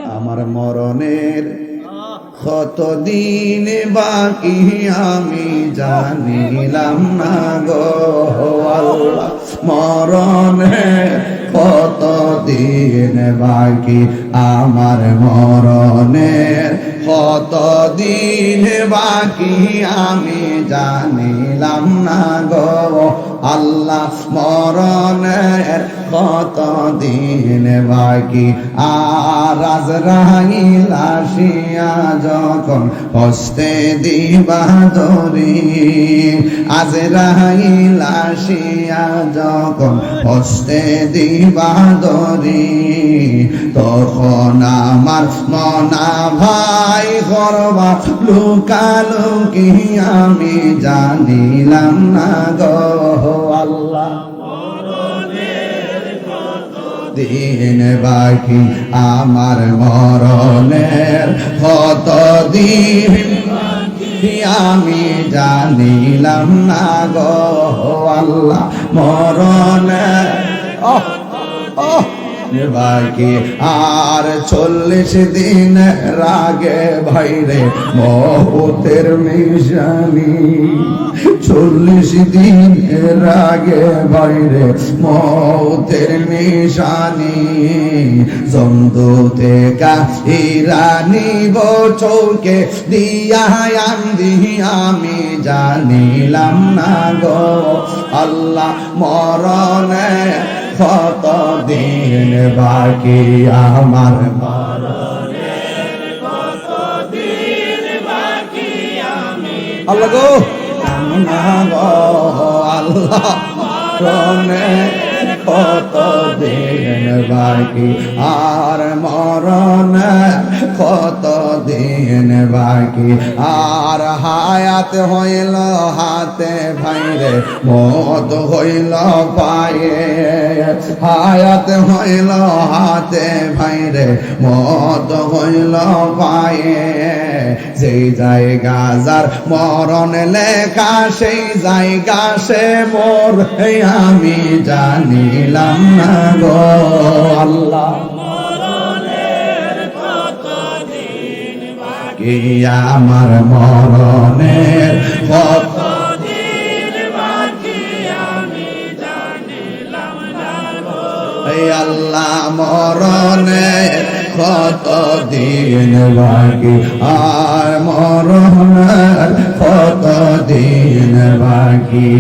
আমার মরণের কতদিন বাকি আমি জানিলাম না গো আল্লাহ, মরণের কতদিন বাকি আমার মরণের কতদিন বাকি আমি জানিলাম না গো আল্লাহ, মরণের কতদিন বাকি। আর আজরাইল আসিয়া যখন হস্তে দিবা ধরি, আজরাইল আসিয়া যখন হস্তে দিবা ধরি, তখন আমার মনা ভাই করবা লুকালুকি আমি জানিলাম না গো আল্লাহ, দিন বাকি আমার মরণের কত দিন আমি জানিলাম না গো আল্লাহ, মরণের বাকি আর 40 দিন রাগে ভাইরে মৌতের নিশানি, 40 দিন রাগে ভাইরে মৌতের নিশানি, জমদূতে কাহিরানি চৌকে দিয়া আন্দি আমি জানিলাম না গো আল্লাহ, মরণে কত দিন বাকি আমার মরণের কত দিন বাকি আমি আল্লাহ গো আল্লাহ, মরণের কত দিন বাকি আর মরণের কত দিন বাকি। আর হায়াত হইল হাতে ভাইরে মত হইল পায়ে, হায়াত হইল হাতে ভাইরে মত হইল পায়ে, যেই জায়গা যার মরণ লেখা সেই জায়গা সে মোর আমি জানিলাম না গো আল্লাহ, মরণের কত দিন বাকি আমার মরণের কত দিন বাকি আমি জানিলাম না গো আল্লাহ, মরণের কত দিন বাকি আর মরণের কত দিন বাকি।